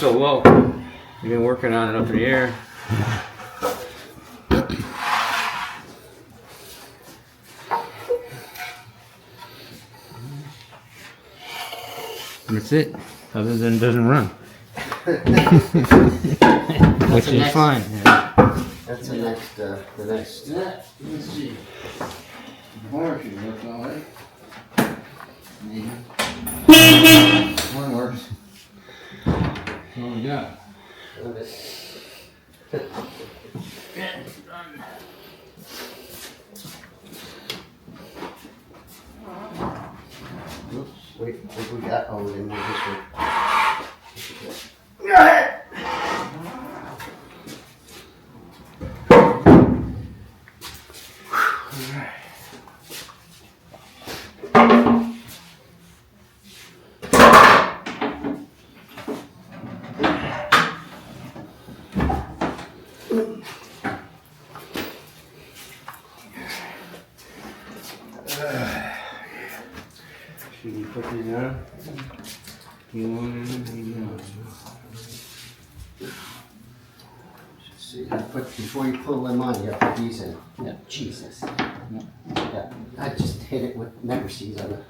so low. You've been working on it up in the air. That's it. Other than it doesn't run. Which is fine. Yeah. That's the next, Yeah, let's see. Porsche looks alright. One works. That's all we got. Oops, wait, what we got? Oh, then we'll this one. Should we put these on? You want it? See, before you pull them on, you have to put these in. Yeah. Jesus. Yeah. I just hit it with never sees on it.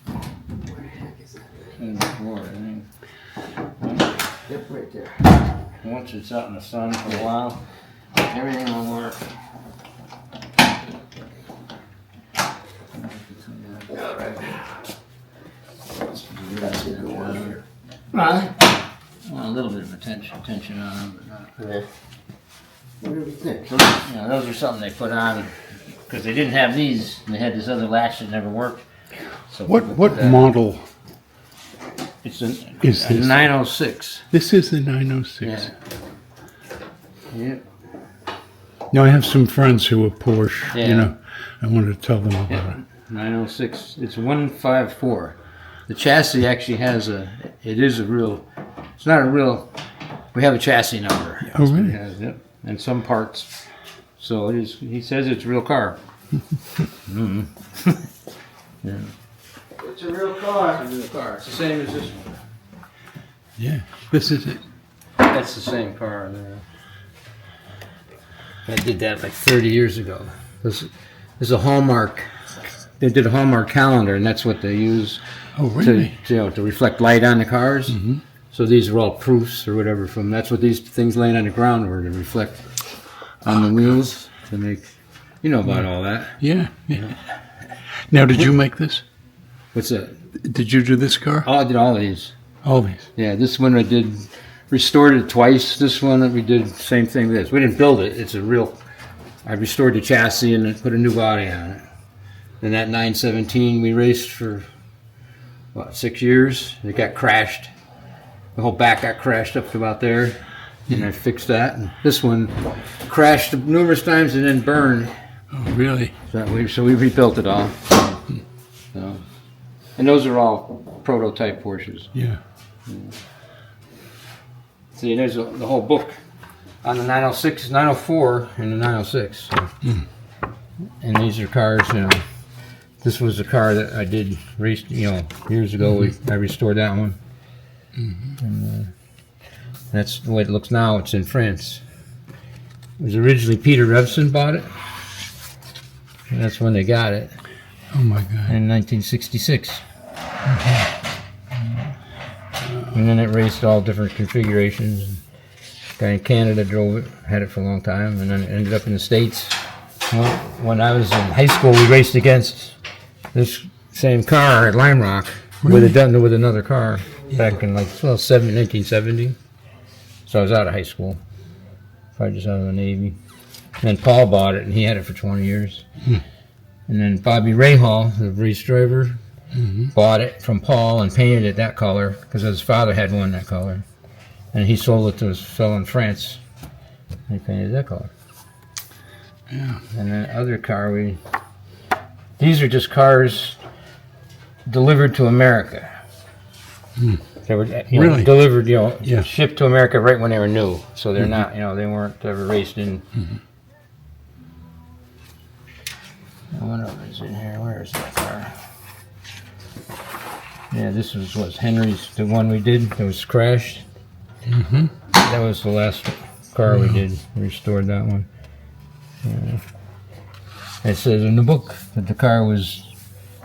Where the heck is that? Yep, right there. Once it's out in the sun for a while, everything will work. All right. That's a good one here. Right. Well, a little bit of tension on them, but not. Yeah. What do you think? You know, those are something they put on because they didn't have these. And they had this other latch that never worked. So What model It's is a this? 906. This is the 906. Yeah. Yep. Now I have some friends who are Porsche. Yeah. You know, I wanted to tell them about Yeah. it. 906. It's 154. The chassis actually has it's not a real, we have a chassis number. Oh, really? It has, yep. And some parts. So it is, he says it's a real car. Yeah. It's a real car. It's a real car. It's the same as this one. Yeah, this is it. That's the same car there. I did that like 30 years ago. This is a Hallmark. They did a Hallmark calendar, and that's what they use Oh, really? to reflect light on the cars. Mm-hmm. So these are all proofs or whatever from. That's what these things laying on the ground were, to reflect on the wheels to make. You know about all that. Yeah, yeah. Now, did you make this? What's that? Did you do this car? Oh, I did all these. All these. Yeah, this one I did, restored it twice. This one we did the same thing with this. We didn't build it. It's a real, I restored the chassis and put a new body on it. Then that 917 we raced for, what, 6 years. It got crashed. The whole back got crashed up to about there. And I fixed that. And this one crashed numerous times and then burned. Oh, really? So we rebuilt it all. So, and those are all prototype Porsches. Yeah. See, there's the whole book on the 906, 904, and the 906. And these are cars, you know. This was a car that I did race, you know, years ago. I restored that one. And, that's the way it looks now. It's in France. It was originally Peter Revson bought it. And that's when they got it. Oh, my God. In 1966. And then it raced all different configurations. A guy in Canada drove it, had it for a long time, and then it ended up in the States. When I was in high school, we raced against this same car at Lime Rock with another car back in like 1970. So I was out of high school, probably just out of the Navy. And then Paul bought it, and he had it for 20 years. And then Bobby Rahal, the race driver, bought it from Paul and painted it that color because his father had one that color. And he sold it to his fellow in France. And he painted that color. Yeah. And then other car, these are just cars delivered to America. They were Really? delivered, Yeah. shipped to America right when they were new. So they're not, they weren't ever raced in. I wonder what is in here. Where is that car? Yeah, this was Henry's, the one we did that was crashed. That was the last car we did. Restored that one. It says in the book that the car was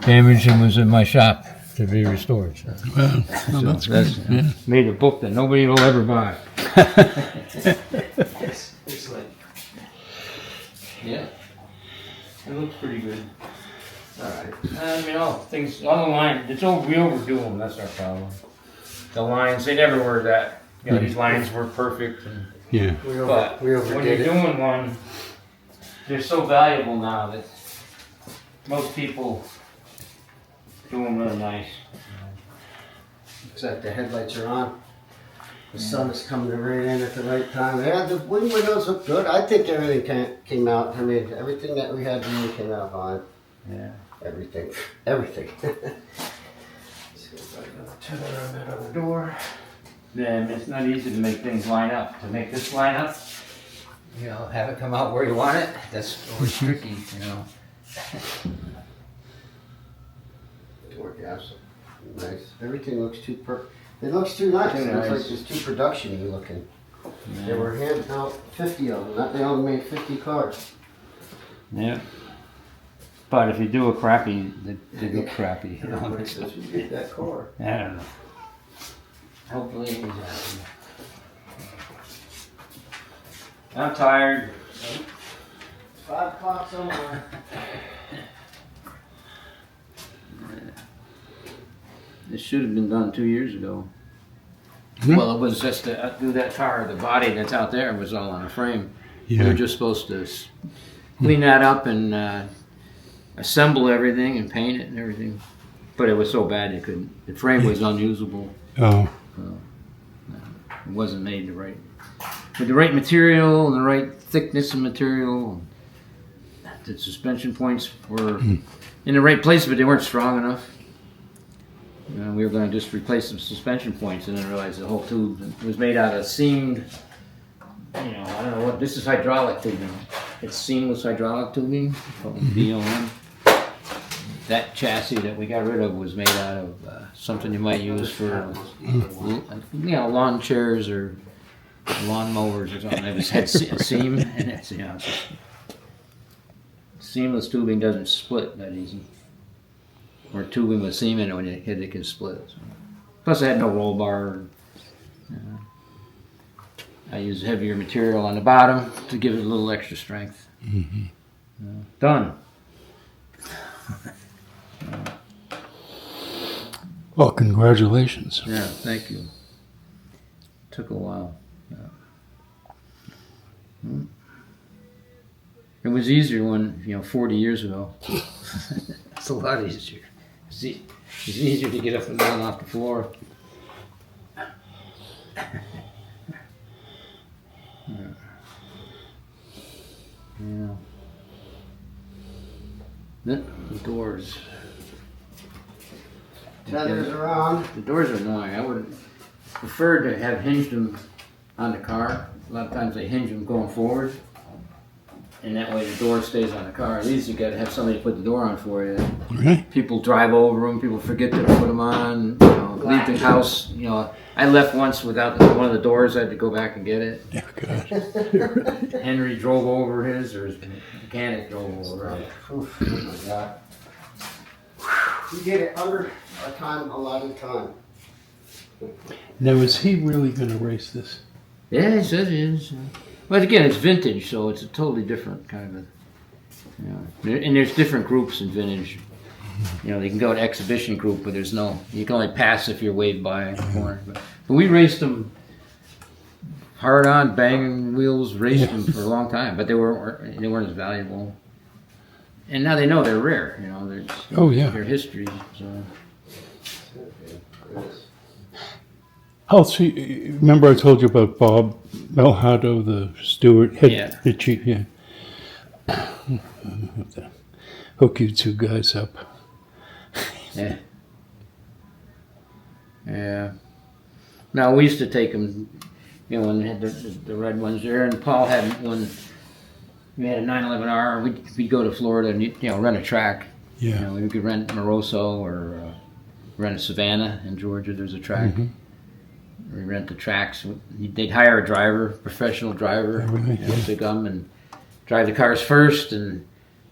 damaged and was in my shop to be restored. So, Well, that's good. Yeah. made a book that nobody will ever buy. It's like, yeah, it looks pretty good. All right. I mean, all the lines, we overdo them, that's our problem. The lines, they never were that, these lines were perfect. Yeah. But We when overdid you're it. doing one, they're so valuable now that most people do them really nice. Except the headlights are on. The sun is coming right in at the right time. Yeah, the wind windows look good. I think everything came out. I mean, everything that we had really came out fine. Yeah. Everything. Everything. Let's see if I can turn around that other door. Yeah, it's not easy to make things line up. To make this line up, have it come out where you want it, that's always tricky, Door gaps. Nice. Everything looks too It looks too nice. Too It looks nice. like it's too production-y looking. They were handing out 50 of them. They only made 50 cars. Yeah. But if you do a crappy, they look crappy. Everybody says, "You get that car." I don't know. Hopefully he's happy. I'm tired. 5 o'clock somewhere. This should have been done 2 years ago. Hmm? Well, it was just to do that car, the body that's out there was all on a frame. We Yeah. were just supposed to clean that up and assemble everything and paint it and everything. But it was so bad you couldn't. The frame was unusable. Oh. It wasn't made with the right material and the right thickness of material. The suspension points were in the right place, but they weren't strong enough. We were going to just replace some suspension points, and then realized the whole tube was made out of seamed. I don't know what this is, hydraulic tubing. It's seamless hydraulic tubing, called BOM. That chassis that we got rid of was made out of something you might use for lawn chairs or lawn mowers or something. It was had a seam, and it's just, seamless tubing doesn't split that easy. Or tubing with seam in it, when you hit it can split. So. Plus, I had no roll bar. I used heavier material on the bottom to give it a little extra strength. Done. Well, congratulations. Yeah, thank you. Took a while. It was easier when, 40 years ago. It's a lot easier. It's easier to get up and down off the floor. Yeah. The doors. Tethers around. The doors are annoying. I would prefer to have hinged them on the car. A lot of times they hinge them going forward, and that way the door stays on the car. These you got to have somebody put the door on for you. Really? People drive over them. People forget to put them on. Leave the house. I left once without one of the doors. I had to go back and get it. Yeah, God. Henry drove over his, or his mechanic drove over it. Oof, oh my God. You get it under a time, a lot of time. Now, is he really going to race this? Yeah, he says he is. But again, it's vintage, so it's a totally different kind of and there's different groups in vintage. They can go to exhibition group, but you can only pass if you're waved by a corner. But we raced them hard on, banging wheels, raced them for a long time, but they weren't as valuable. And now they know they're rare, Oh, yeah. their history. So. Oh, see, remember I told you about Bob Melhado, the steward, head chief, yeah. Hook you two guys up. Yeah. Yeah. Now, we used to take them, when they had the red ones there, and Paul had one. We had a 911R. We'd go to Florida and rent a track. Yeah. We could rent Moroso or rent a Savannah in Georgia. There's a track. we rent the tracks. They'd hire a driver, professional driver, Right, yeah. to come and drive the cars first, and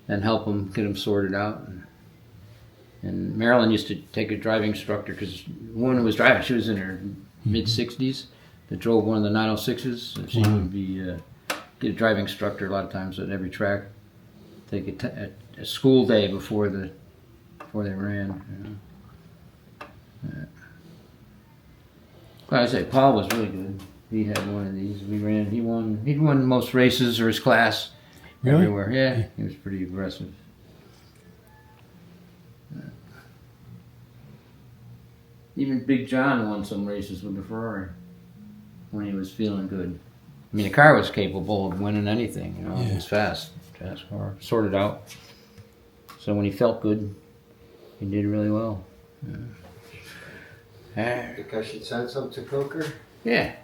then help them get them sorted out. And Marilyn used to take a driving instructor because the woman who was driving, she was in her mid-60s, that drove one of the 906s, and she would be get a driving instructor a lot of times at every track. Take a school day before they ran. Like I say, Paul was really good. He had one of these. He'd won most races or his class. Really? Everywhere. Yeah, he was pretty aggressive. Even Big John won some races with the Ferrari when he was feeling good. I mean, the car was capable of winning anything. You know, it was fast car, sorted out. So when he felt good, he did really well. Think I should send some to Coker? Yeah,